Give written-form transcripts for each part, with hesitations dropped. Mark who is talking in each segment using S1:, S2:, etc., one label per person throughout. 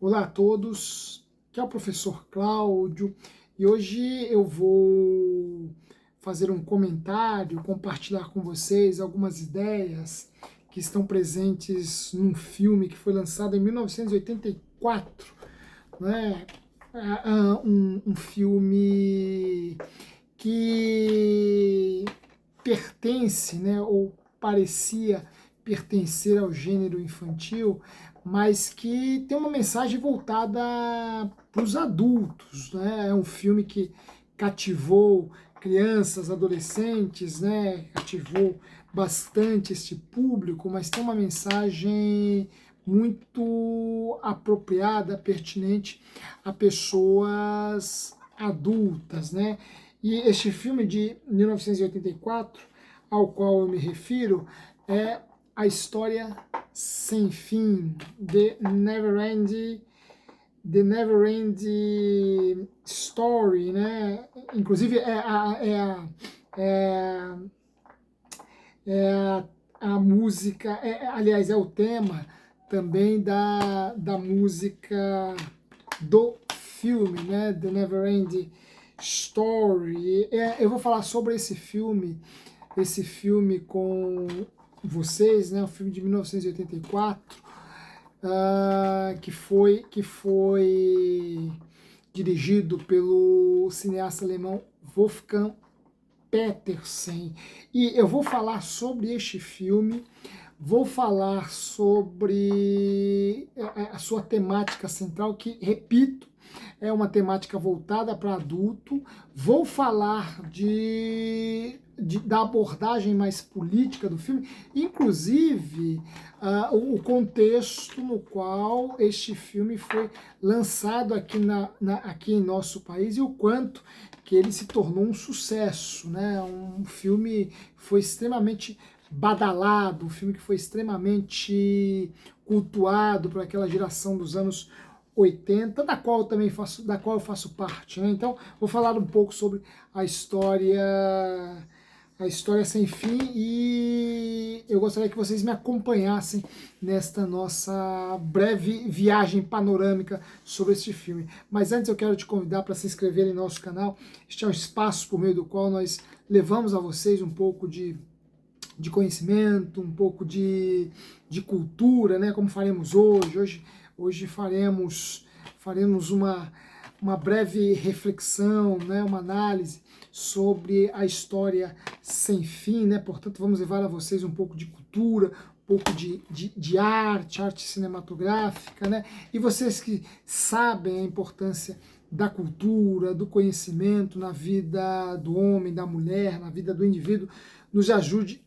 S1: Olá a todos, aqui é o professor Cláudio e hoje eu vou fazer um comentário, compartilhar com vocês algumas ideias que estão presentes num filme que foi lançado em 1984, né? Um filme que pertence, né, ou parecia pertencer ao gênero infantil, mas que tem uma mensagem voltada para os adultos, né? É um filme que cativou crianças, adolescentes, né? Cativou bastante este público, mas tem uma mensagem muito apropriada, pertinente a pessoas adultas, né? E este filme de 1984, ao qual eu me refiro, é a história sem fim, The Never End Story, né? Inclusive é, é a música, aliás, é o tema também da música do filme, né? The Never End Story. Eu vou falar sobre esse filme com vocês, né? Um filme de 1984, que foi dirigido pelo cineasta alemão Wolfgang Petersen. E eu vou falar sobre este filme, vou falar sobre a sua temática central, que, repito, é uma temática voltada para adulto. Vou falar da abordagem mais política do filme, inclusive o contexto no qual este filme foi lançado aqui em nosso país e o quanto que ele se tornou um sucesso, né? Um filme que foi extremamente badalado, um filme que foi extremamente cultuado por aquela geração dos anos 80, da qual eu faço parte, né? Então, vou falar um pouco sobre a história sem fim, e eu gostaria que vocês me acompanhassem nesta nossa breve viagem panorâmica sobre este filme. Mas antes eu quero te convidar para se inscrever em nosso canal. Este é um espaço por meio do qual nós levamos a vocês um pouco de conhecimento, um pouco de cultura, né? Como faremos hoje. Hoje faremos uma breve reflexão, né? Uma análise sobre a história sem fim, né? Portanto, vamos levar a vocês um pouco de cultura, um pouco de arte cinematográfica, né? E vocês que sabem a importância da cultura, do conhecimento na vida do homem, da mulher, na vida do indivíduo, nos ajude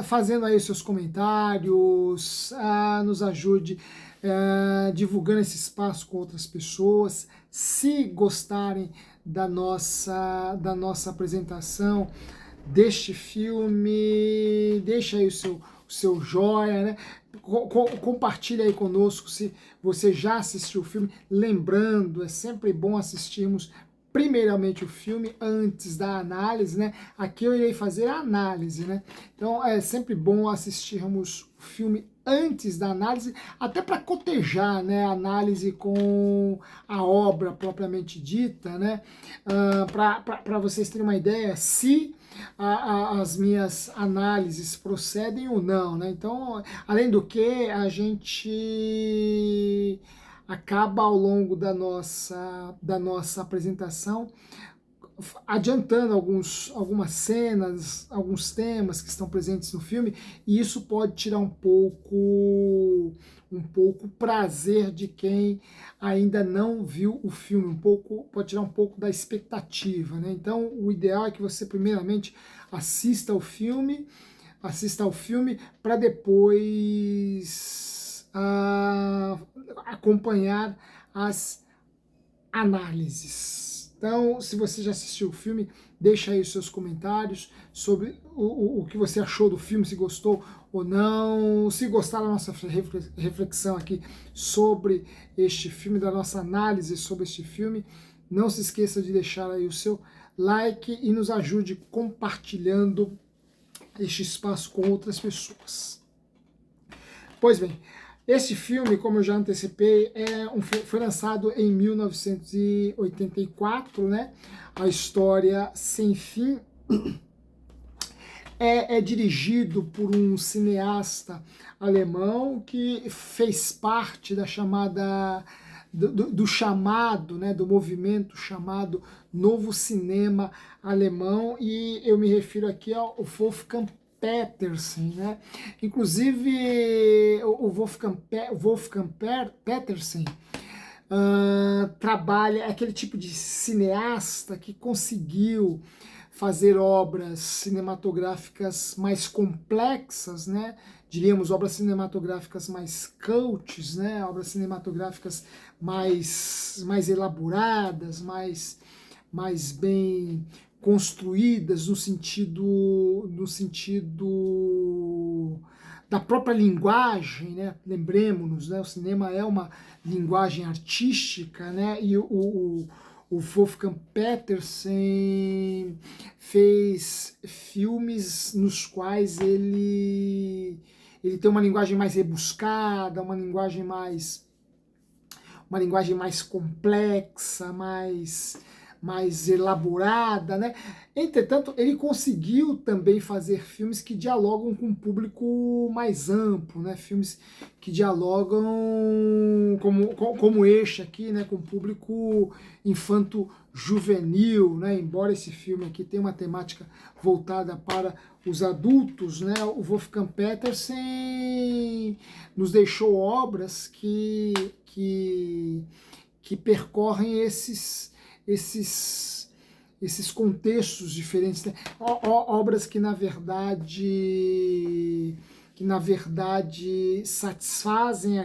S1: fazendo aí seus comentários, nos ajude divulgando esse espaço com outras pessoas. Se gostarem da nossa apresentação deste filme, deixa aí o seu joia, né? Compartilha aí conosco se você já assistiu o filme. Lembrando, é sempre bom assistirmos primeiramente o filme antes da análise, né? Aqui eu irei fazer a análise, né? Então é sempre bom assistirmos o filme antes da análise, até para cotejar, né, a análise com a obra propriamente dita, né? Para vocês terem uma ideia se as minhas análises procedem ou não, né? Então, além do que, a gente acaba ao longo da nossa apresentação adiantando algumas cenas, alguns temas que estão presentes no filme, e isso pode tirar um pouco o prazer de quem ainda não viu o filme, pode tirar um pouco da expectativa, né? Então, o ideal é que você primeiramente assista ao filme para depois acompanhar as análises. Então, se você já assistiu o filme, deixa aí os seus comentários sobre o que você achou do filme, se gostou ou não, se gostar da nossa reflexão aqui sobre este filme, da nossa análise sobre este filme. Não se esqueça de deixar aí o seu like e nos ajude compartilhando este espaço com outras pessoas. Pois bem, Esse filme, como eu já antecipei, foi lançado em 1984, né? A História Sem Fim. É dirigido por um cineasta alemão que fez parte da chamada do chamado, né, do movimento chamado Novo Cinema Alemão, e eu me refiro aqui ao Wolfgang Petersen, né? Inclusive o Wolfgang Petersen trabalha, é aquele tipo de cineasta que conseguiu fazer obras cinematográficas mais complexas, né? Diríamos obras cinematográficas mais cults, né? Obras cinematográficas mais elaboradas, mais bem construídas no sentido da própria linguagem, né? Lembremos-nos, né? O cinema é uma linguagem artística, né? E o Wolfgang Petersen fez filmes nos quais ele tem uma linguagem mais rebuscada, uma linguagem mais complexa, mais elaborada, né? Entretanto, ele conseguiu também fazer filmes que dialogam com um público mais amplo, né? Filmes que dialogam como este aqui, né? Com o público infanto-juvenil, né? Embora esse filme aqui tenha uma temática voltada para os adultos, né? O Wolfgang Petersen nos deixou obras que percorrem esses contextos diferentes, né? Obras que na verdade satisfazem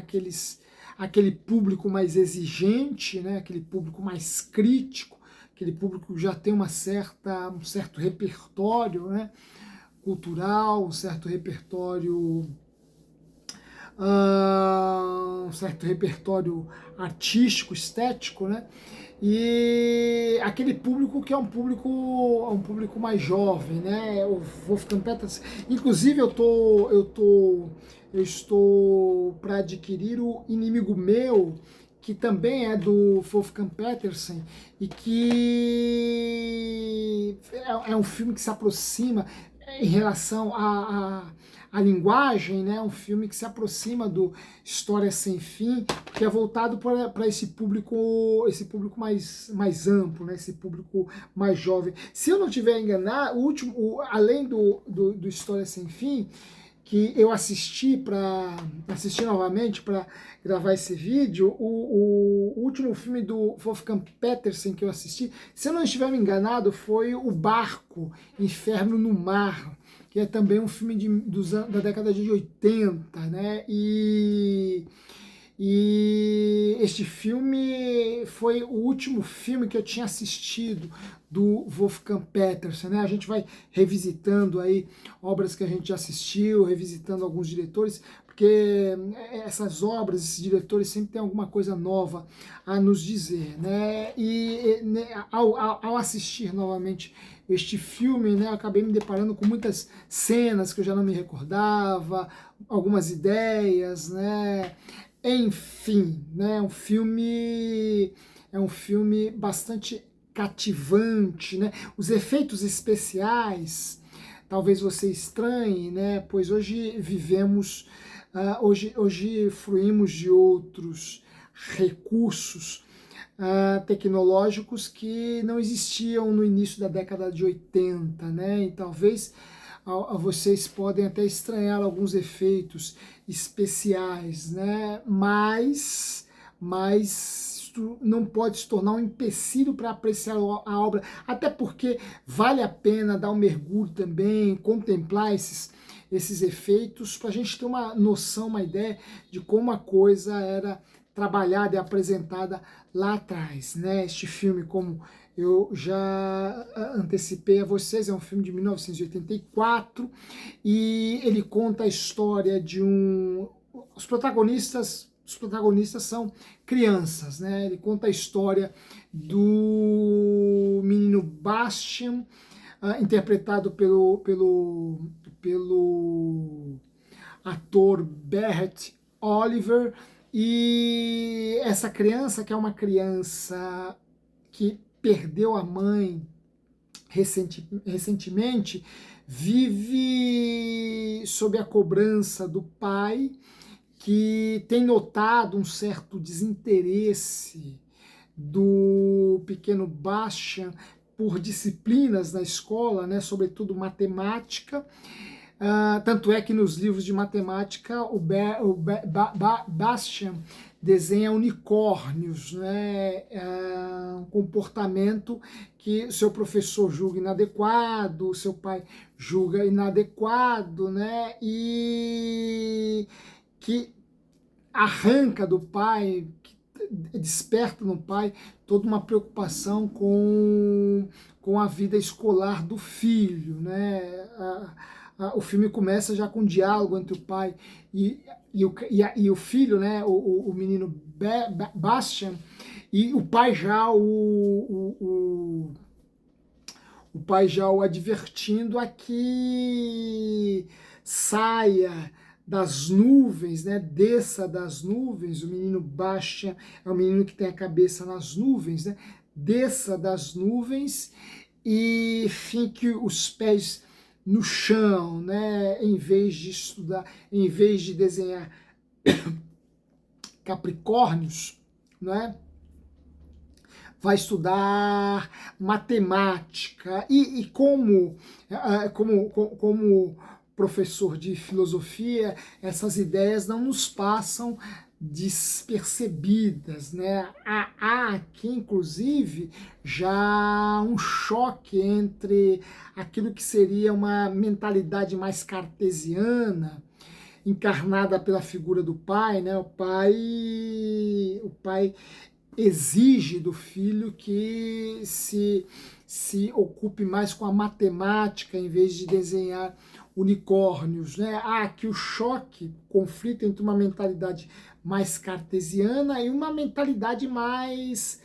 S1: aquele público mais exigente, né? Aquele público mais crítico, aquele público que já tem um certo repertório, né? Cultural, um certo repertório artístico, estético, né? E aquele público que é um público mais jovem, né? O Wolfgang Petersen. Inclusive eu estou para adquirir o Inimigo Meu, que também é do Wolfgang Petersen e que é um filme que se aproxima em relação à linguagem, né? Um filme que se aproxima do História Sem Fim, que é voltado para esse público mais amplo, né? Esse público mais jovem. Se eu não estiver enganado, além do História Sem Fim, que eu assisti novamente para gravar esse vídeo, o último filme do Wolfgang Petersen que eu assisti, se eu não estiver me enganado, foi O Barco, Inferno no Mar, que é também um filme da década de 80, né? E este filme foi o último filme que eu tinha assistido do Wolfgang Petersen, né? A gente vai revisitando aí obras que a gente já assistiu, revisitando alguns diretores, porque essas obras, esses diretores sempre têm alguma coisa nova a nos dizer, né? E né, ao assistir novamente este filme, né, eu acabei me deparando com muitas cenas que eu já não me recordava, algumas ideias, né? Enfim, né, é um filme bastante cativante, né? Os efeitos especiais, talvez você estranhe, né? Pois hoje hoje fruímos de outros recursos tecnológicos que não existiam no início da década de 80, né? E talvez vocês podem até estranhar alguns efeitos especiais, né? Mas isto não pode se tornar um empecilho para apreciar a obra, até porque vale a pena dar um mergulho também, contemplar esses efeitos, para a gente ter uma noção, uma ideia de como a coisa era trabalhada e apresentada lá atrás, né? Este filme, como eu já antecipei a vocês, é um filme de 1984 e ele conta a história de Os protagonistas são crianças, né? Ele conta a história do menino Bastian, interpretado pelo ator Berret Oliver, e essa criança, que é uma criança que perdeu a mãe recentemente, vive sob a cobrança do pai, que tem notado um certo desinteresse do pequeno Bastian por disciplinas na escola, né, sobretudo matemática. Tanto é que nos livros de matemática Bastian desenha unicórnios, né, um comportamento que seu professor julga inadequado, seu pai julga inadequado, né, e que arranca do pai, que desperta no pai toda uma preocupação com a vida escolar do filho, né? O filme começa já com um diálogo entre o pai e o filho, né? O menino Bastian, e o pai já o pai já o advertindo a que saia das nuvens, né? Desça das nuvens. O menino Bastian é o menino que tem a cabeça nas nuvens, né? Desça das nuvens e fique os pés no chão, né? Em vez de estudar, em vez de desenhar capricórnios, né? Vai estudar matemática e como professor de filosofia, essas ideias não nos passam despercebidas, né? Há aqui, inclusive, já um choque entre aquilo que seria uma mentalidade mais cartesiana, encarnada pela figura do pai, né? O pai exige do filho que se ocupe mais com a matemática em vez de desenhar unicórnios, né? Há aqui o choque, o conflito entre uma mentalidade mais cartesiana e uma mentalidade mais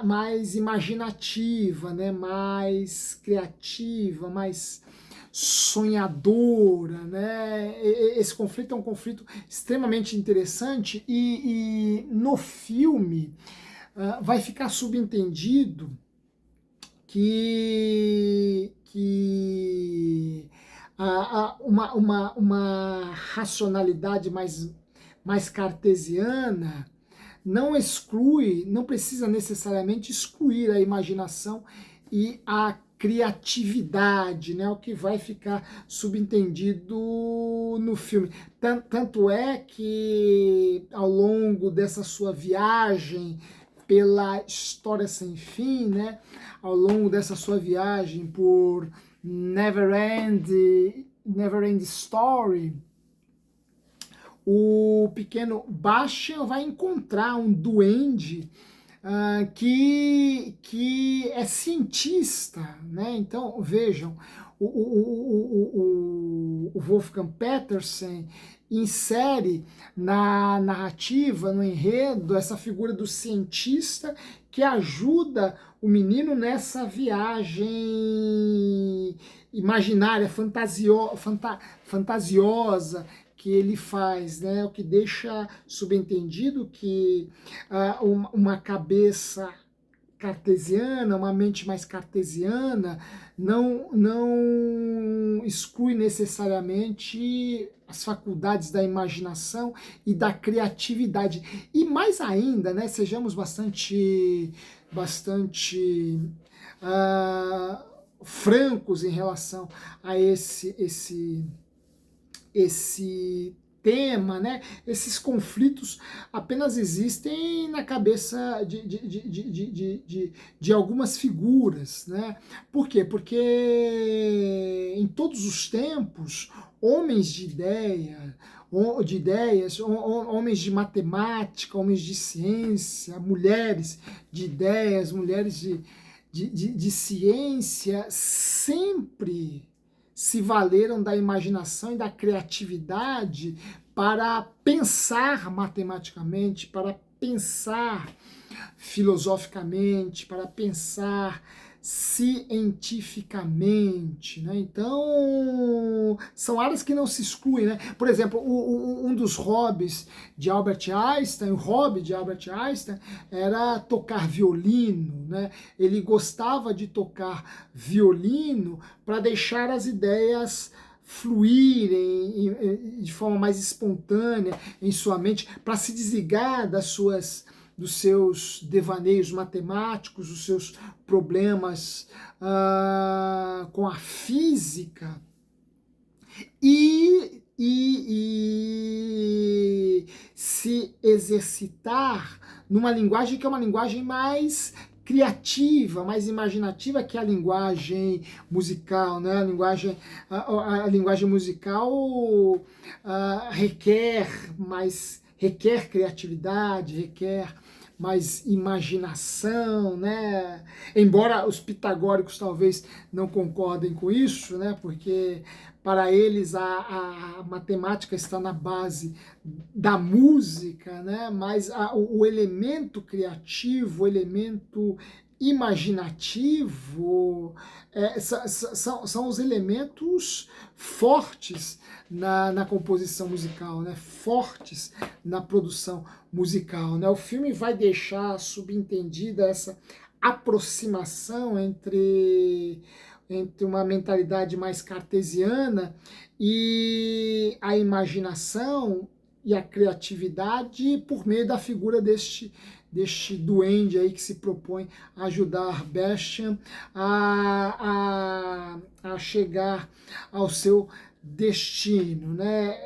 S1: mais imaginativa, né? Mais criativa, mais sonhadora, né? Esse conflito é um conflito extremamente interessante e no filme vai ficar subentendido que uma racionalidade mais cartesiana não exclui, não precisa necessariamente excluir a imaginação e a criatividade, né? O que vai ficar subentendido no filme. Tanto é que ao longo dessa sua viagem pela história sem fim, né? Ao longo dessa sua viagem por Neverend Story, o pequeno Bastian vai encontrar um duende que é cientista, né? Então, vejam, o Wolfgang Petersen insere na narrativa, no enredo, essa figura do cientista que ajuda o menino nessa viagem imaginária, fantasiosa que ele faz, né? O que deixa subentendido que uma cabeça cartesiana, uma mente mais cartesiana, não exclui necessariamente as faculdades da imaginação e da criatividade. E mais ainda, né, sejamos bastante francos em relação a esse tema, né? Esses conflitos apenas existem na cabeça de algumas figuras, né? Por quê? Porque em todos os tempos, homens de ideias, homens de matemática, homens de ciência, mulheres de ideias, mulheres de ciência, sempre se valeram da imaginação e da criatividade para pensar matematicamente, para pensar filosoficamente, para pensar cientificamente, né? Então, são áreas que não se excluem, né? Por exemplo, um dos hobbies de Albert Einstein, o hobby de Albert Einstein era tocar violino, né? Ele gostava de tocar violino para deixar as ideias fluírem de forma mais espontânea em sua mente, para se desligar dos seus devaneios matemáticos, dos seus problemas com a física e se exercitar numa linguagem que é uma linguagem mais criativa, mais imaginativa, que é a linguagem musical, né? A linguagem musical requer criatividade, requer mais imaginação, né? Embora os pitagóricos talvez não concordem com isso, né? Porque para eles a matemática está na base da música, né? Mas o elemento criativo, o elemento imaginativo são os elementos fortes na composição musical, né? Fortes na produção musical, né? O filme vai deixar subentendida essa aproximação entre uma mentalidade mais cartesiana e a imaginação e a criatividade por meio da figura deste duende aí que se propõe a ajudar Bastian a chegar ao seu destino, né?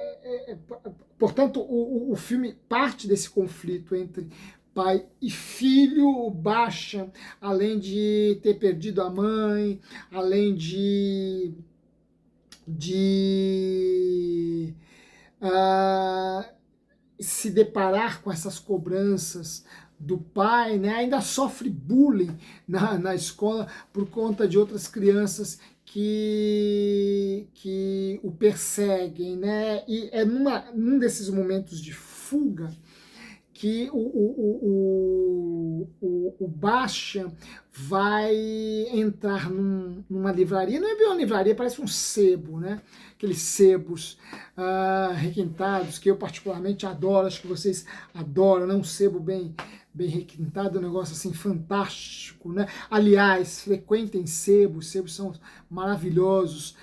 S1: Portanto, o filme parte desse conflito entre pai e filho. O Bastian, além de ter perdido a mãe, além de se deparar com essas cobranças do pai, né, ainda sofre bullying na escola por conta de outras crianças que o perseguem, né? E é num desses momentos de fuga que o Bastian vai entrar numa livraria, não é bem uma livraria, parece um sebo, né? Aqueles sebos requintados, que eu particularmente adoro, acho que vocês adoram, né? Um sebo bem requintado, um negócio assim fantástico, né? Aliás, frequentem sebos são maravilhosos,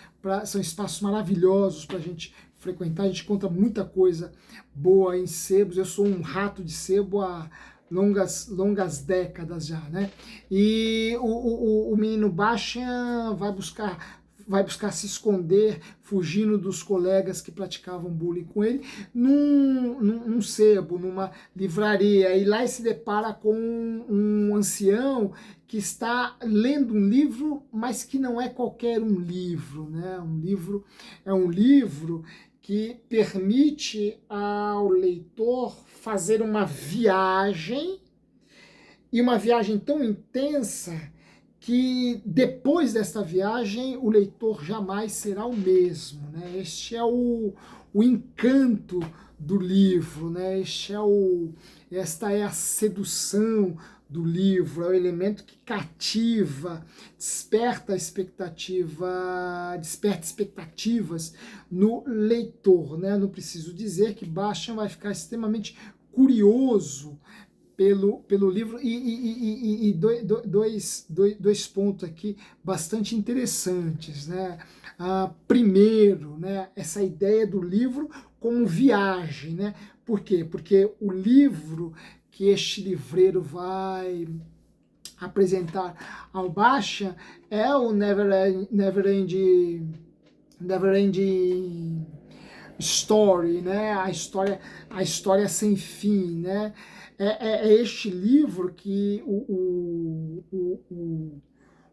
S1: são espaços maravilhosos para a gente frequentar, a gente encontra muita coisa boa em sebos. Eu sou um rato de sebo há longas décadas já, né? E o menino Bastian vai buscar se esconder, fugindo dos colegas que praticavam bullying com ele, num sebo, numa livraria, e lá ele se depara com um ancião que está lendo um livro, mas que não é qualquer um livro, né? É um livro que permite ao leitor fazer uma viagem, e uma viagem tão intensa que depois desta viagem o leitor jamais será o mesmo, né? Este é o encanto do livro, né? Esta é a sedução do livro, é o elemento que cativa, desperta expectativas no leitor, né? Não preciso dizer que Bastian vai ficar extremamente curioso pelo livro, e dois pontos aqui bastante interessantes, né? Primeiro, né, essa ideia do livro como viagem, né? Por quê? Porque o livro que este livreiro vai apresentar ao Bastian é o Never-Ending Story, né? A história sem fim, né? É este livro que o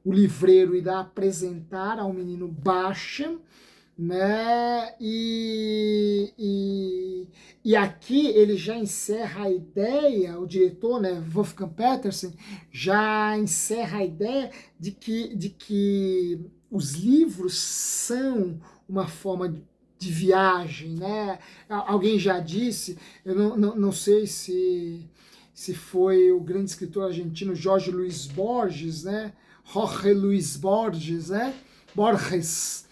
S1: livreiro irá apresentar ao menino Bastian, né? E aqui ele já encerra a ideia, o diretor, né, Wolfgang Petersen, já encerra a ideia de que os livros são uma forma de viagem, né? Alguém já disse, eu não sei se foi o grande escritor argentino Jorge Luis Borges, né? Jorge Luis Borges, né? Borges,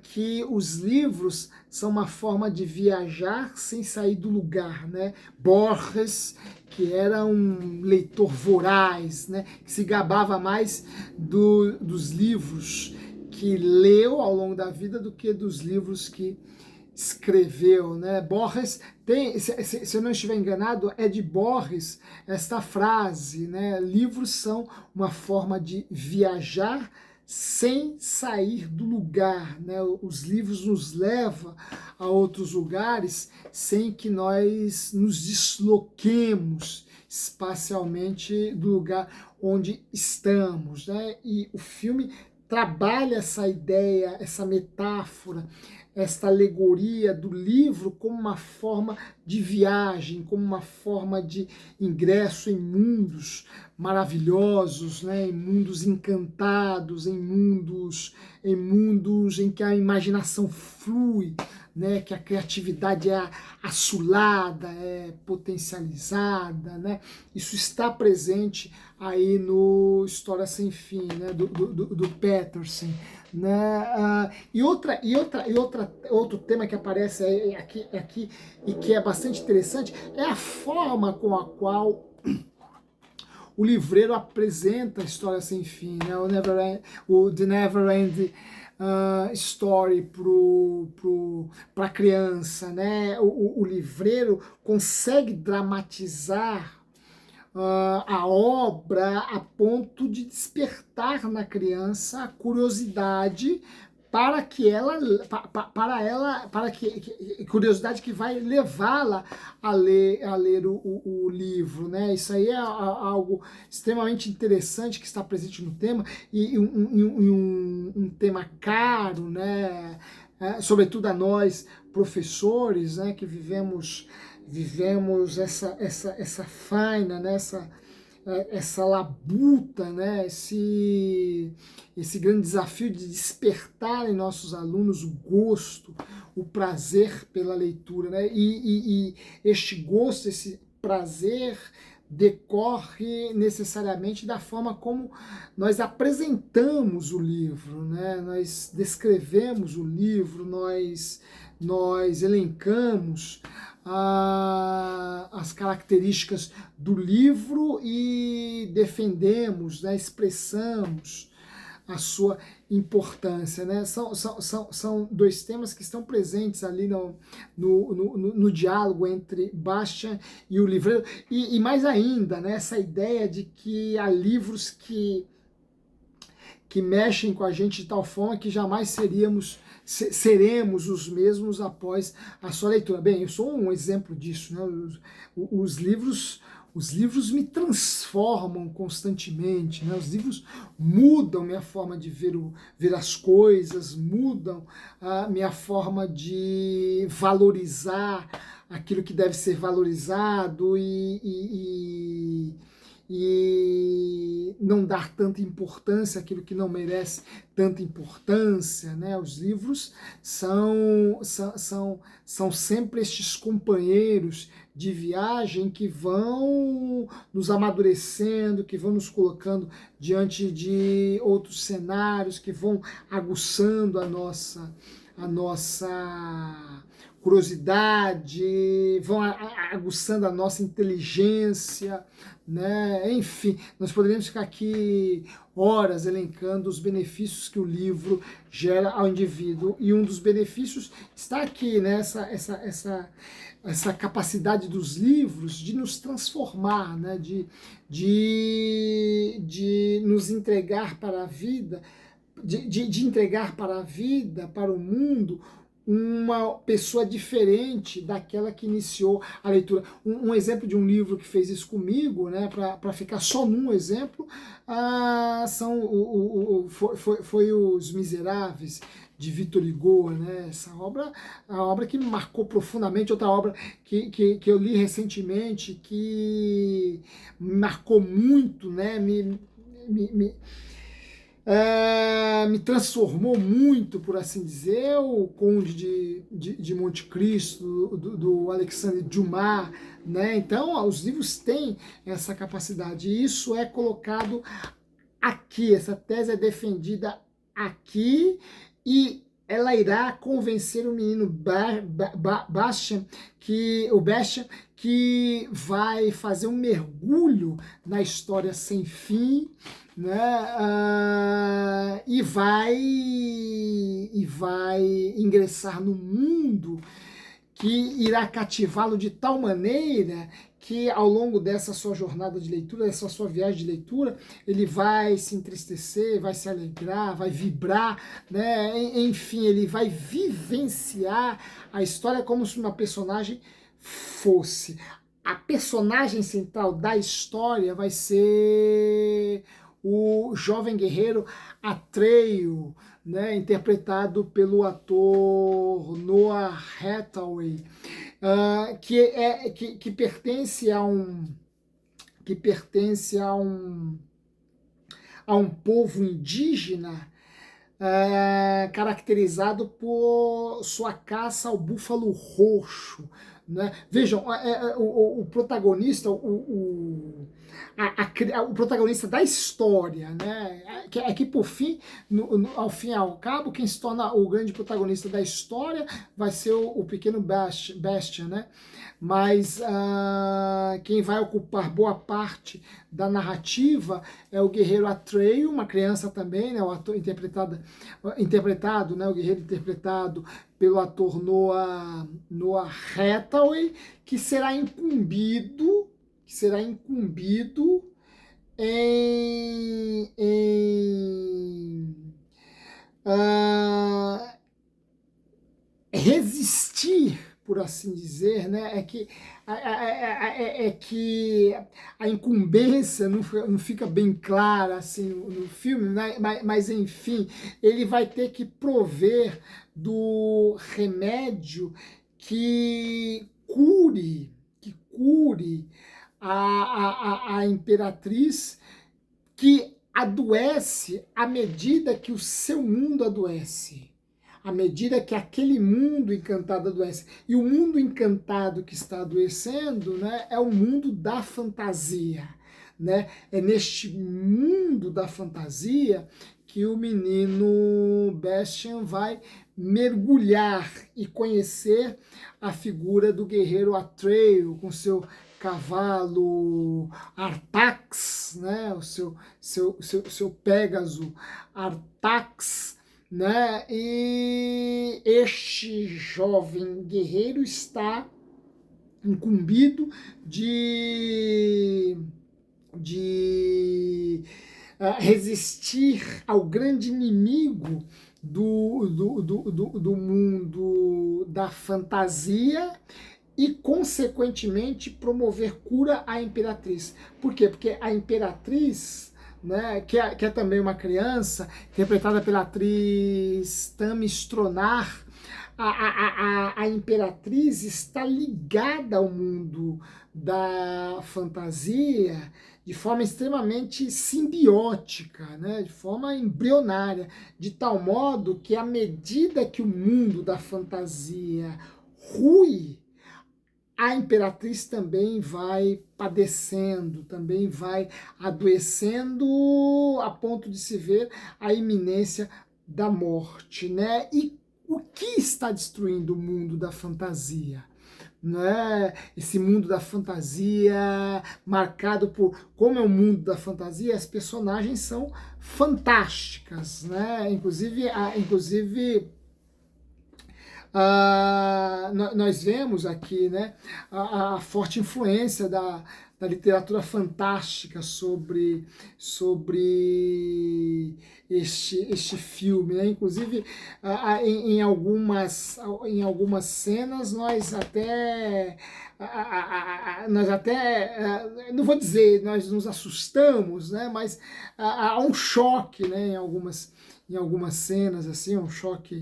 S1: que os livros são uma forma de viajar sem sair do lugar, né? Borges, que era um leitor voraz, né? Que se gabava mais dos livros que leu ao longo da vida do que dos livros que escreveu, né? Borges tem, se eu não estiver enganado, é de Borges esta frase, né? Livros são uma forma de viajar sem sair do lugar, né? Os livros nos levam a outros lugares sem que nós nos desloquemos espacialmente do lugar onde estamos, né? E o filme trabalha essa ideia, essa metáfora, esta alegoria do livro como uma forma de viagem, como uma forma de ingresso em mundos maravilhosos, né? Em mundos encantados, em mundos em que a imaginação flui, né? Que a criatividade é assolada, é potencializada, né? Isso está presente aí no História Sem Fim, né? do Peterson. Né? Outro tema que aparece aqui e que é bastante interessante é a forma com a qual o livreiro apresenta a História Sem Fim, né? The Never End Story para a criança. Né? O livreiro consegue dramatizar a obra a ponto de despertar na criança a curiosidade para que curiosidade que vai levá-la a ler o livro, né? Isso aí é algo extremamente interessante que está presente no tema e um tema caro, né? Sobretudo a nós professores, né? Que vivemos essa faina, né? Essa labuta, né? Esse grande desafio de despertar em nossos alunos o gosto, o prazer pela leitura, né? E este gosto, esse prazer decorre necessariamente da forma como nós apresentamos o livro, né? Nós descrevemos o livro, nós elencamos as características do livro e defendemos, né, expressamos a sua importância. Né? São dois temas que estão presentes ali no diálogo entre Bastian e o livreiro. E mais ainda, né, essa ideia de que há livros que mexem com a gente de tal forma que jamais seremos os mesmos após a sua leitura. Bem, eu sou um exemplo disso, né? Os livros me transformam constantemente, né? Os livros mudam minha forma de ver as coisas, mudam a minha forma de valorizar aquilo que deve ser valorizado e não dar tanta importância àquilo que não merece tanta importância, né? Os livros são sempre estes companheiros de viagem que vão nos amadurecendo, que vão nos colocando diante de outros cenários, que vão aguçando a nossa curiosidade, vão aguçando a nossa inteligência, né? Enfim, nós poderíamos ficar aqui horas elencando os benefícios que o livro gera ao indivíduo, e um dos benefícios está aqui, né? Essa capacidade dos livros de nos transformar, né? de nos entregar para a vida, de entregar para a vida, para o mundo, uma pessoa diferente daquela que iniciou a leitura. Um exemplo de um livro que fez isso comigo, né, para ficar só num exemplo, foi Os Miseráveis, de Victor Hugo, né? Essa obra, a obra que me marcou profundamente. Outra obra que eu li recentemente, que me marcou muito, né? Me transformou muito, por assim dizer, o Conde de Monte Cristo, do Alexandre Dumas, né? Então, os livros têm essa capacidade, e isso é colocado aqui, essa tese é defendida aqui, e ela irá convencer o menino Bastian, que vai fazer um mergulho na história sem fim, né? E vai ingressar no mundo que irá cativá-lo de tal maneira que ao longo dessa sua jornada de leitura, dessa sua viagem de leitura, ele vai se entristecer, vai se alegrar, vai vibrar, né? Enfim, ele vai vivenciar a história como se uma personagem fosse. A personagem central da história vai ser o jovem guerreiro Atreio, né, interpretado pelo ator Noah Hathaway, que pertence a um povo indígena, caracterizado por sua caça ao búfalo roxo, né? Vejam, o protagonista, o protagonista da história, né? Que por fim, ao fim e ao cabo, quem se torna o grande protagonista da história vai ser o pequeno Bastian, né? Mas quem vai ocupar boa parte da narrativa é o guerreiro Atreio, uma criança também, né? O ator interpretado, né? O guerreiro interpretado pelo ator Noah Hathaway, que será incumbido em resistir, por assim dizer, né? É que a incumbência não fica bem clara assim no filme, né? Mas enfim, ele vai ter que prover do remédio que cure a imperatriz, que adoece à medida que o seu mundo adoece, à medida que aquele mundo encantado adoece. E o mundo encantado que está adoecendo, né, é o mundo da fantasia, né? É neste mundo da fantasia que o menino Bastian vai mergulhar e conhecer a figura do guerreiro Atreio com seu cavalo Artax, né? O seu Pégaso Artax, né? E este jovem guerreiro está incumbido de resistir ao grande inimigo do mundo da fantasia e, consequentemente, promover cura à imperatriz. Por quê? Porque a imperatriz, né, que é também uma criança, interpretada pela atriz Tami Stronach, a imperatriz está ligada ao mundo da fantasia de forma extremamente simbiótica, né, de forma embrionária, de tal modo que, à medida que o mundo da fantasia rui, a imperatriz também vai padecendo, também vai adoecendo, a ponto de se ver a iminência da morte, né? E o que está destruindo o mundo da fantasia? Né? Esse mundo da fantasia marcado por, como é o mundo da fantasia, as personagens são fantásticas, né? Inclusive nós vemos aqui, né, a forte influência da literatura fantástica sobre este filme, né? Inclusive, em algumas cenas não vou dizer nós nos assustamos, né? Mas há um choque, né? Em algumas cenas, assim, um choque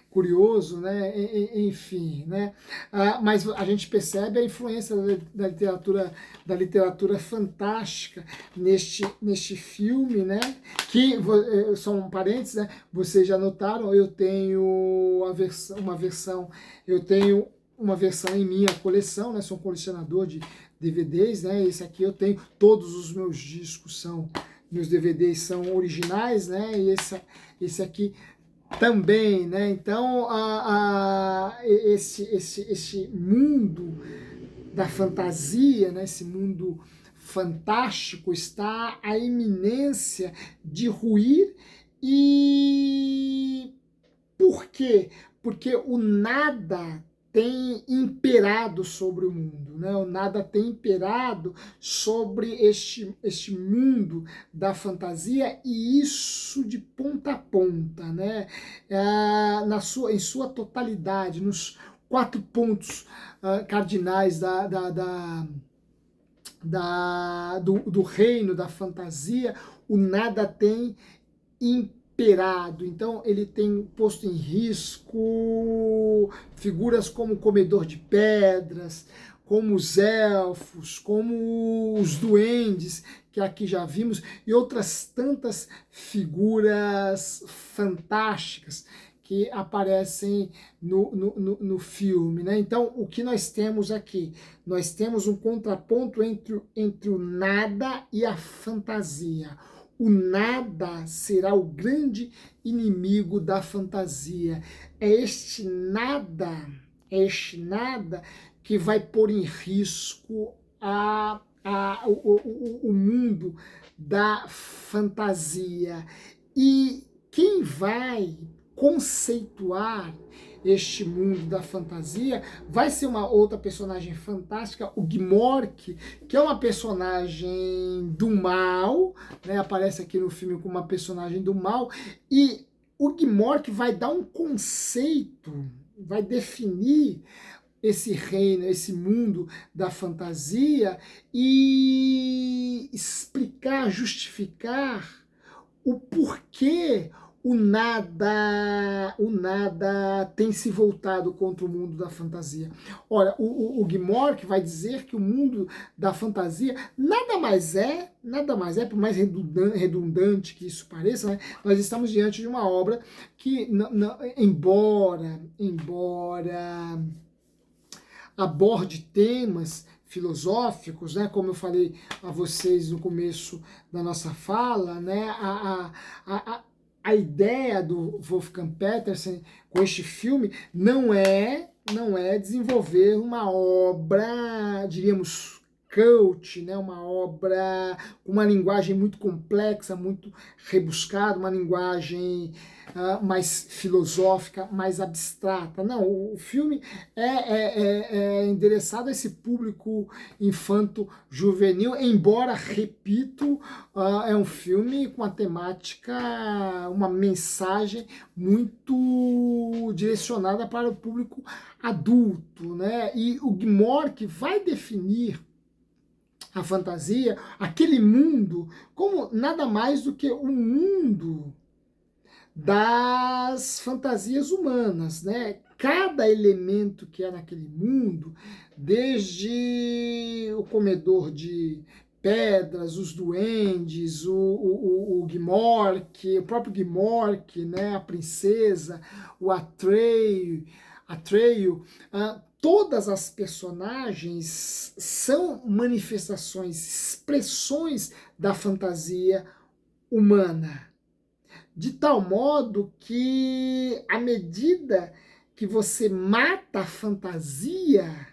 S1: curioso, né? Enfim, né? Mas a gente percebe a influência da literatura fantástica neste filme, né? Que, só um parênteses, né? Vocês já notaram, eu tenho uma versão em minha coleção, né? Sou um colecionador de DVDs, né? Esse aqui eu tenho, todos os meus discos são meus DVDs são originais, né? E esse aqui também, né? Então, esse mundo da fantasia, né? Esse mundo fantástico está à iminência de ruir. E por quê? Porque o nada tem imperado sobre o mundo, né? O nada tem imperado sobre este mundo da fantasia, e isso de ponta a ponta, né? Em sua totalidade, nos 4 pontos cardinais do reino da fantasia, o nada tem imperado. Então ele tem posto em risco figuras como o comedor de pedras, como os elfos, como os duendes, que aqui já vimos, e outras tantas figuras fantásticas que aparecem no filme, né? Então, o que nós temos aqui? Nós temos um contraponto entre o nada e a fantasia. O nada será o grande inimigo da fantasia. É este nada que vai pôr em risco o mundo da fantasia. E quem vai conceituar este mundo da fantasia vai ser uma outra personagem fantástica, o Gmork, que é uma personagem do mal, né? Aparece aqui no filme como uma personagem do mal, e o Gmork vai dar um conceito, vai definir esse reino, esse mundo da fantasia e explicar, justificar o porquê o nada tem se voltado contra o mundo da fantasia. Olha, o Gmork vai dizer que o mundo da fantasia nada mais é, por mais redundante que isso pareça, né, nós estamos diante de uma obra que, embora aborde temas filosóficos, né, como eu falei a vocês no começo da nossa fala, né, a ideia do Wolfgang Petersen com este filme não é desenvolver uma obra, diríamos, cult, né, uma obra com uma linguagem muito complexa, muito rebuscada, uma linguagem mais filosófica, mais abstrata. Não, o filme é endereçado a esse público infanto-juvenil, embora, repito, é um filme com uma temática, uma mensagem muito direcionada para o público adulto, né? E o Gmork vai definir a fantasia, aquele mundo, como nada mais do que o mundo das fantasias humanas, né? Cada elemento que é naquele mundo, desde o comedor de pedras, os duendes, o Gmork, o próprio Gmork, né? A princesa, o Atreyu, todas as personagens são manifestações, expressões da fantasia humana. De tal modo que, à medida que você mata a fantasia,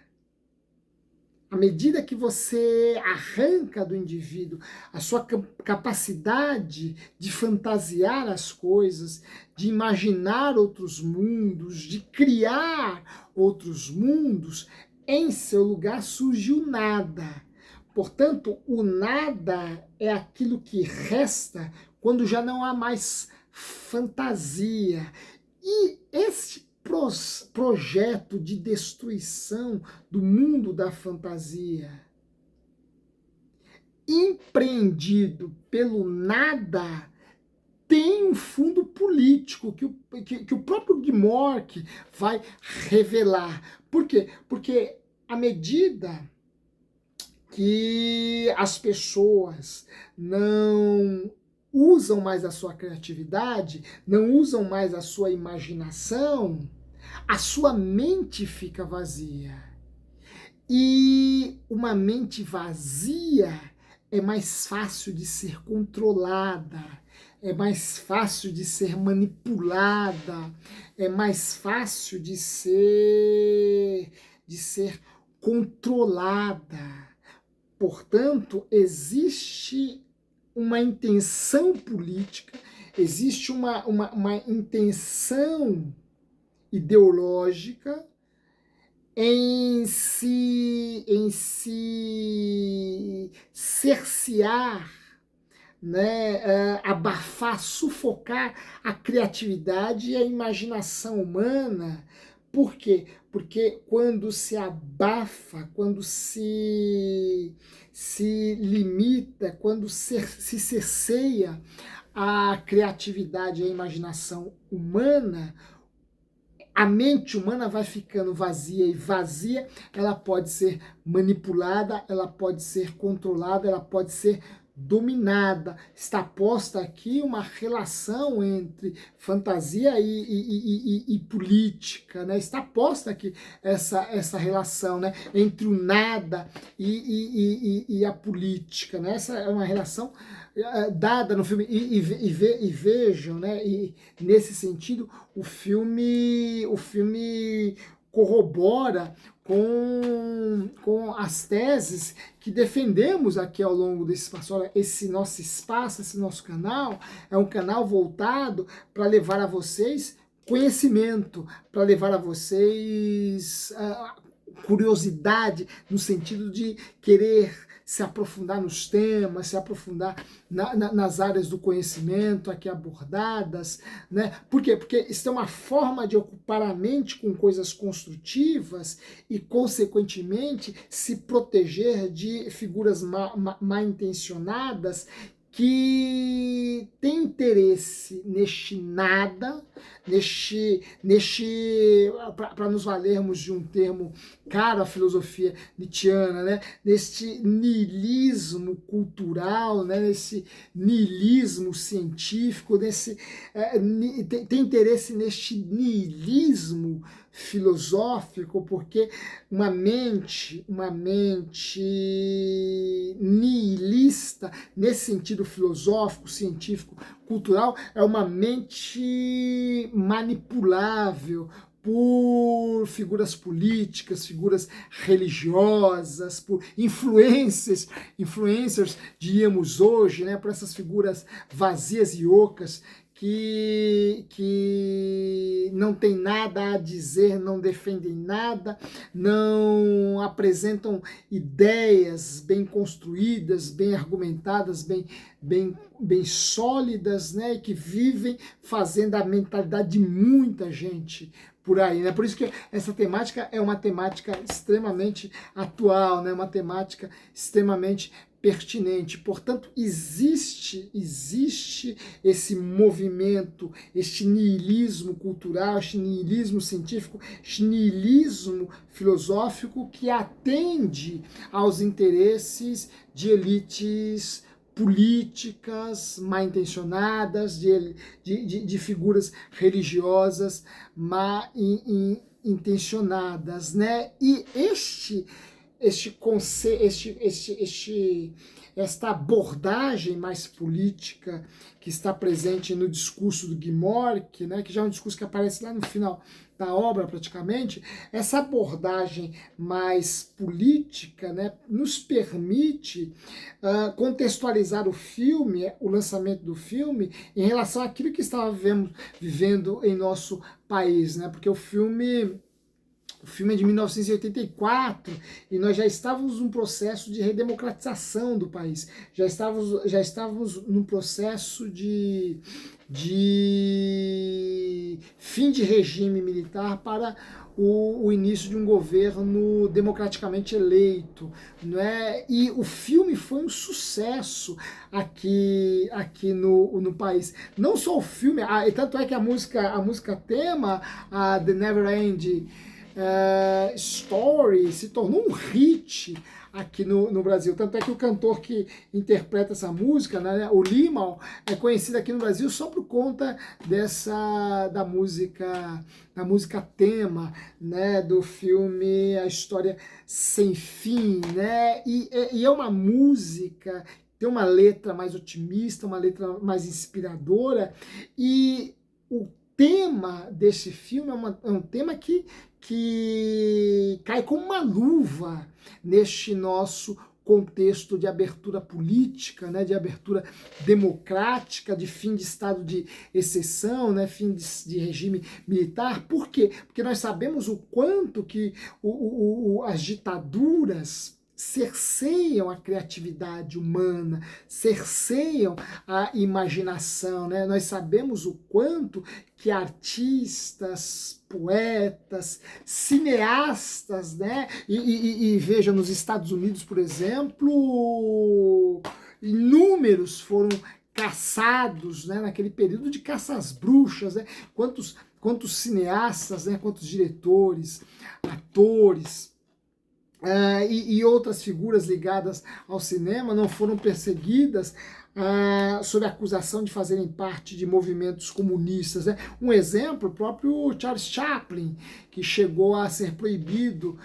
S1: à medida que você arranca do indivíduo a sua capacidade de fantasiar as coisas, de imaginar outros mundos, de criar outros mundos, em seu lugar surge o nada. Portanto, o nada é aquilo que resta quando já não há mais fantasia. E este projeto de destruição do mundo da fantasia, empreendido pelo nada, tem um fundo político que o próprio Gmork vai revelar. Por quê? Porque à medida que as pessoas não usam mais a sua criatividade, não usam mais a sua imaginação, a sua mente fica vazia. E uma mente vazia é mais fácil de ser controlada, é mais fácil de ser manipulada, é mais fácil de ser controlada. Portanto, existe uma intenção política, existe uma intenção ideológica em se cercear, né, abafar, sufocar a criatividade e a imaginação humana. Por quê? Porque quando se abafa, quando se limita, quando se cerceia a criatividade e a imaginação humana, a mente humana vai ficando vazia, e vazia ela pode ser manipulada, ela pode ser controlada, ela pode ser dominada. Está posta aqui uma relação entre fantasia e política, né? Está posta aqui essa relação, né? Entre o nada e a política, né? Essa é uma relação dada no filme, e vejam, né? E nesse sentido o filme corrobora com as teses que defendemos aqui ao longo desse espaço. Olha, esse nosso espaço, esse nosso canal, é um canal voltado para levar a vocês conhecimento, para levar a vocês curiosidade, no sentido de querer se aprofundar nos temas, se aprofundar nas áreas do conhecimento aqui abordadas, né? Por quê? Porque isso é uma forma de ocupar a mente com coisas construtivas e, consequentemente, se proteger de figuras mal intencionadas que tem interesse neste nada, para nos valermos de um termo caro à filosofia nietzschiana, né? Neste niilismo cultural, né? Nesse niilismo científico, tem interesse neste niilismo filosófico, porque uma mente nihilista, nesse sentido filosófico, científico, cultural, é uma mente manipulável por figuras políticas, figuras religiosas, por influencers, diríamos hoje, né, por essas figuras vazias e ocas que não tem nada a dizer, não defendem nada, não apresentam ideias bem construídas, bem argumentadas, bem sólidas, né, e que vivem fazendo a mentalidade de muita gente por aí, né? Por isso que essa temática é uma temática extremamente atual, né? Uma temática extremamente pertinente. Portanto, existe esse movimento, este niilismo cultural, este niilismo científico, este niilismo filosófico que atende aos interesses de elites políticas mal intencionadas, de figuras religiosas mal intencionadas, né? E esta abordagem mais política que está presente no discurso do Gmork, né, que já é um discurso que aparece lá no final da obra praticamente, essa abordagem mais política, né, nos permite contextualizar o filme, o lançamento do filme, em relação àquilo que estava vivendo em nosso país, né, porque o filme é de 1984 e nós já estávamos num processo de redemocratização do país, já estávamos num processo de fim de regime militar para o início de um governo democraticamente eleito, não é? E o filme foi um sucesso aqui no país. Não só o filme, tanto é que a música tema, a The Never End, Story se tornou um hit aqui no Brasil. Tanto é que o cantor que interpreta essa música, né, o Limal, é conhecido aqui no Brasil só por conta da música tema, né, do filme A História Sem Fim, né, e é uma música, tem uma letra mais otimista, uma letra mais inspiradora, e o tema desse filme é um tema que cai como uma luva neste nosso contexto de abertura política, né, de abertura democrática, de fim de estado de exceção, né, fim de regime militar. Por quê? Porque nós sabemos o quanto que as ditaduras cerceiam a criatividade humana, cerceiam a imaginação, né? Nós sabemos o quanto que artistas, poetas, cineastas, né? E veja, nos Estados Unidos, por exemplo, inúmeros foram caçados, né? Naquele período de caça às bruxas, né? Quantos cineastas, né? Quantos diretores, atores, e outras figuras ligadas ao cinema não foram perseguidas sob a acusação de fazerem parte de movimentos comunistas, né? Um exemplo, o próprio Charles Chaplin, que chegou a ser proibido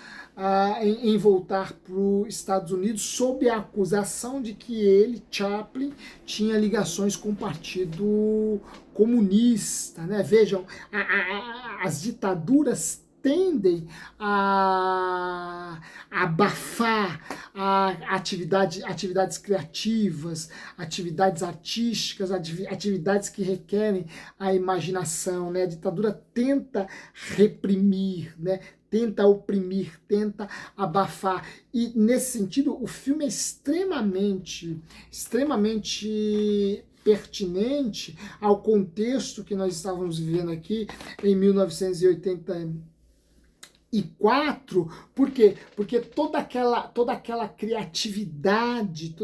S1: em voltar para os Estados Unidos sob a acusação de que ele, Chaplin, tinha ligações com o Partido Comunista, né? Vejam, as ditaduras tendem a abafar atividades criativas, atividades artísticas, atividades que requerem a imaginação, né? A ditadura tenta reprimir, né? Tenta oprimir, tenta abafar. E nesse sentido, o filme é extremamente pertinente ao contexto que nós estávamos vivendo aqui em 1984. Por quê? Porque toda aquela criatividade,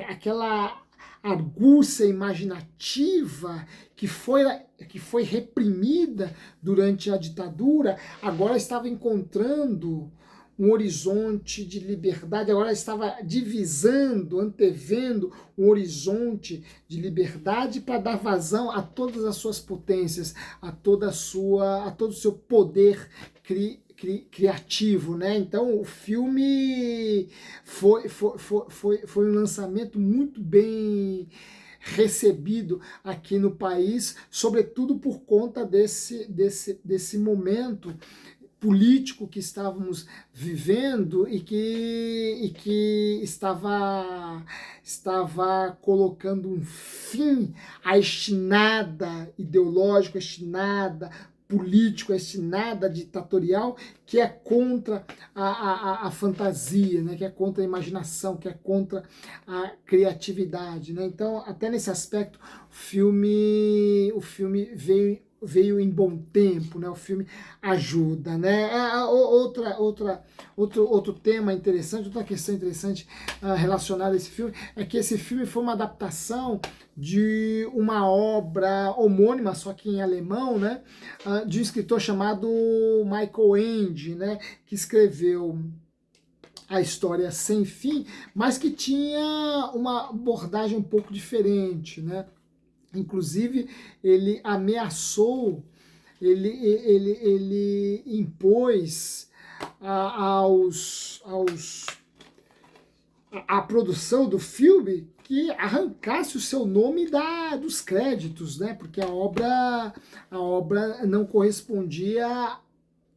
S1: aquela argúcia imaginativa que foi reprimida durante a ditadura, agora estava encontrando um horizonte de liberdade, agora estava divisando, antevendo um horizonte de liberdade para dar vazão a todas as suas potências, a todo o seu poder criativo, né? Então o filme foi um lançamento muito bem recebido aqui no país, sobretudo por conta desse momento político que estávamos vivendo e que estava colocando um fim a este nada ideológico, a este nada político, a este nada ditatorial que é contra a fantasia, né? Que é contra a imaginação, que é contra a criatividade, né? Então, até nesse aspecto, o filme veio em bom tempo, né? O filme ajuda, né? Outro tema interessante, outra questão interessante relacionada a esse filme é que esse filme foi uma adaptação de uma obra homônima, só que em alemão, né? De um escritor chamado Michael Ende, né? Que escreveu A História Sem Fim, mas que tinha uma abordagem um pouco diferente, né? Inclusive, ele ameaçou, ele impôs a produção do filme que arrancasse o seu nome dos créditos, né? Porque a obra não correspondia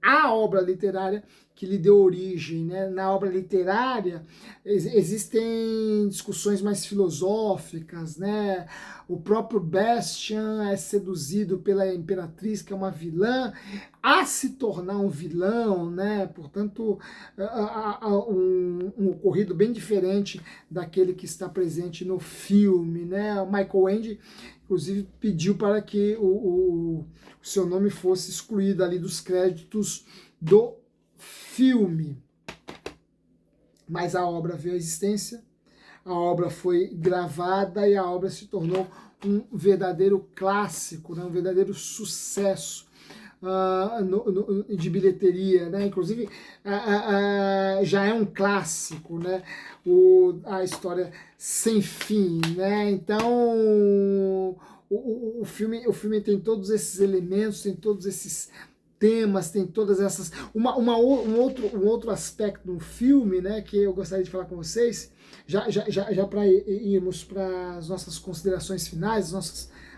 S1: à obra literária que lhe deu origem, né? Na obra literária existem discussões mais filosóficas, né? O próprio Bastian é seduzido pela imperatriz, que é uma vilã, a se tornar um vilão, né? Portanto, um ocorrido bem diferente daquele que está presente no filme, né? O Michael Ende, inclusive, pediu para que o seu nome fosse excluído ali dos créditos do filme. Mas a obra veio à existência, a obra foi gravada e a obra se tornou um verdadeiro clássico, né? Um verdadeiro sucesso de bilheteria, né? Inclusive já é um clássico, né? A história sem fim, né? Então o filme tem todos esses elementos, tem todos esses temas, tem todas essas. Um outro aspecto do filme, né, que eu gostaria de falar com vocês, já para irmos para as nossas considerações finais,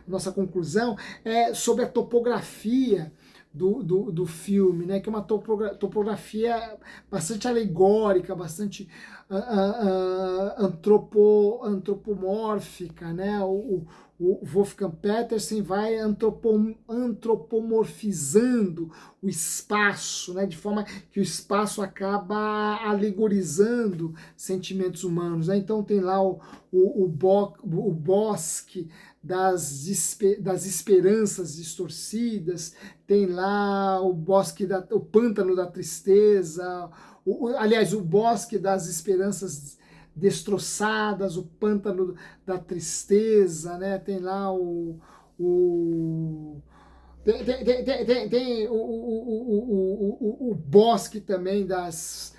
S1: nossa conclusão, é sobre a topografia do filme, né, que é uma topografia bastante alegórica, bastante antropomórfica, né? O Wolfgang Petersen vai antropomorfizando o espaço, né, de forma que o espaço acaba alegorizando sentimentos humanos, né? Então tem lá o bosque das esperanças distorcidas, tem lá o pântano da tristeza, aliás, o bosque das esperanças destroçadas, o pântano da tristeza, né? Tem lá tem o bosque também das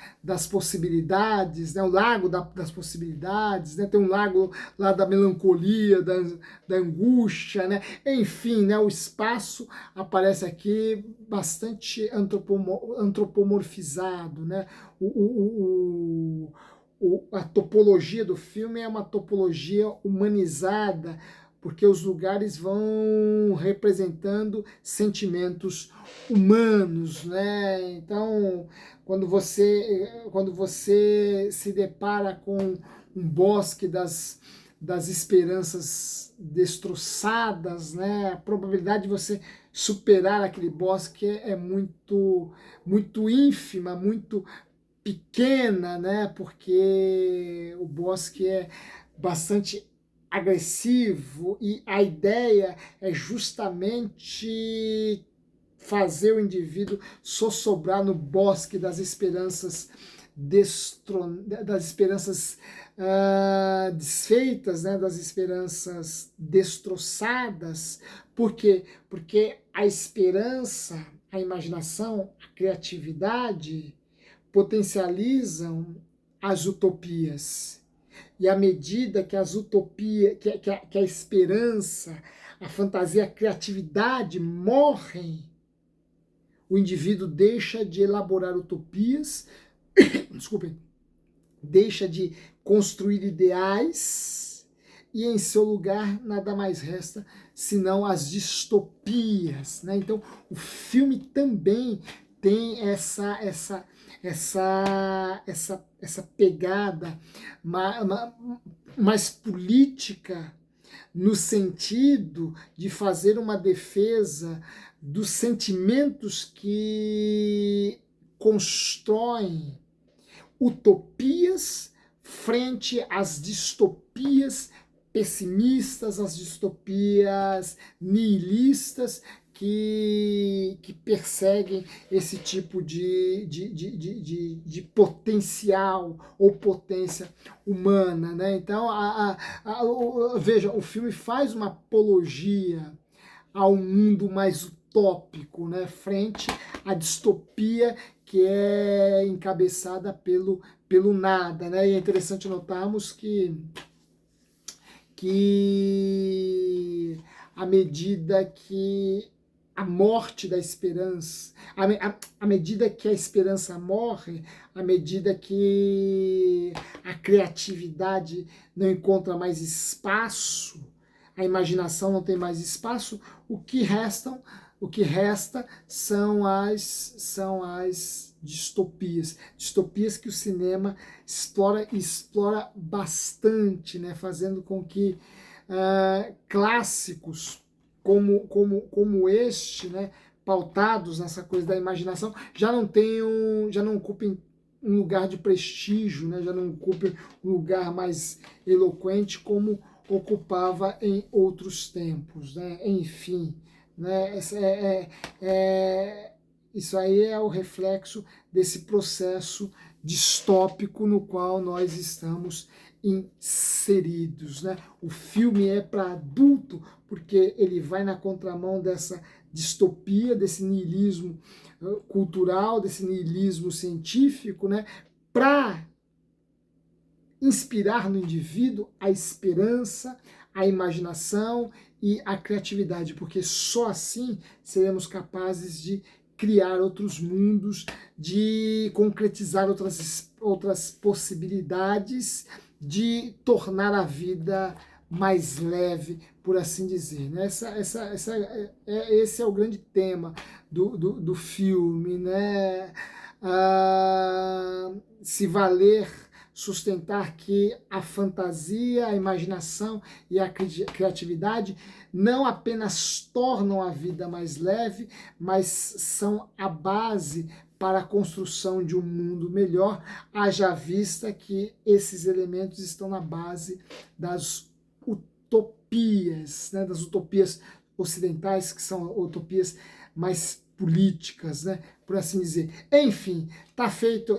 S1: possibilidades, né? O lago das possibilidades, né? Tem um lago lá da melancolia, da angústia, né? Enfim, né? O espaço aparece aqui bastante antropomorfizado, né? A topologia do filme é uma topologia humanizada, porque os lugares vão representando sentimentos humanos, né? Então, quando você se depara com um bosque das esperanças destroçadas, né? A probabilidade de você superar aquele bosque é muito ínfima, muito pequena, né? Porque o bosque é bastante agressivo e a ideia é justamente fazer o indivíduo sossobrar no bosque das esperanças desfeitas, né, das esperanças destroçadas. Por quê? Porque a esperança, a imaginação, a criatividade potencializam as utopias. E à medida que as utopias, que a esperança, a fantasia, a criatividade morrem, o indivíduo deixa de elaborar utopias, desculpem, deixa de construir ideais e em seu lugar nada mais resta senão as distopias, né? Então o filme também tem essa pegada mais política, no sentido de fazer uma defesa dos sentimentos que constroem utopias frente às distopias pessimistas, às distopias nihilistas que perseguem esse tipo de potencial ou potência humana, né? Então, veja, o filme faz uma apologia ao mundo mais utópico, né? Frente à distopia que é encabeçada pelo nada, né? E é interessante notarmos que à medida que a morte da esperança, à medida que a esperança morre, à medida que a criatividade não encontra mais espaço, a imaginação não tem mais espaço, o que resta são as distopias que o cinema explora bastante, né, fazendo com que clássicos como este, né, pautados nessa coisa da imaginação, já não ocupem um lugar de prestígio, né, já não ocupem um lugar mais eloquente como ocupava em outros tempos, né? Enfim, né? Isso aí é o reflexo desse processo distópico no qual nós estamos inseridos, né? O filme é para adulto porque ele vai na contramão dessa distopia, desse niilismo cultural, desse niilismo científico, né, para inspirar no indivíduo a esperança, a imaginação e a criatividade, porque só assim seremos capazes de criar outros mundos, de concretizar outras possibilidades, de tornar a vida mais leve, por assim dizer. Né? Esse é o grande tema do filme, né? Se valer, sustentar que a fantasia, a imaginação e a criatividade não apenas tornam a vida mais leve, mas são a base para a construção de um mundo melhor, haja vista que esses elementos estão na base das utopias, né, das utopias ocidentais, que são utopias mais políticas, né, por assim dizer. Enfim,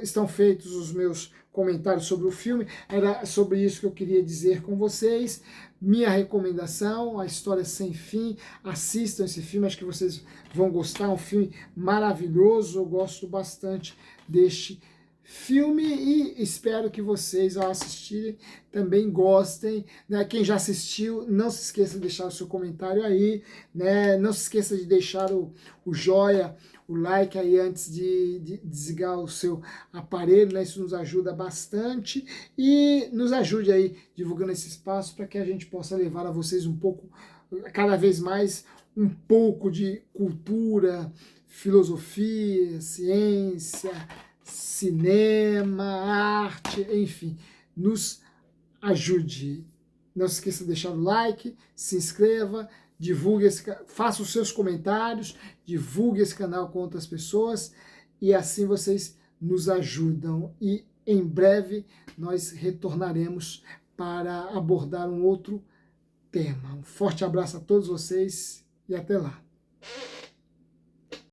S1: estão feitos os meus comentários sobre o filme, era sobre isso que eu queria dizer com vocês. Minha recomendação, A História Sem Fim, assistam esse filme, acho que vocês vão gostar, é um filme maravilhoso, eu gosto bastante deste filme e espero que vocês, ao assistirem, também gostem, né? Quem já assistiu, não se esqueça de deixar o seu comentário aí, né? Não se esqueça de deixar o joia, o like aí antes de desligar o seu aparelho, né? Isso nos ajuda bastante e nos ajude aí divulgando esse espaço para que a gente possa levar a vocês um pouco, cada vez mais, um pouco de cultura, filosofia, ciência, cinema, arte, enfim, nos ajude. Não se esqueça de deixar o like, se inscreva, divulgue faça os seus comentários, divulgue esse canal com outras pessoas e assim vocês nos ajudam. E em breve nós retornaremos para abordar um outro tema. Um forte abraço a todos vocês e até lá.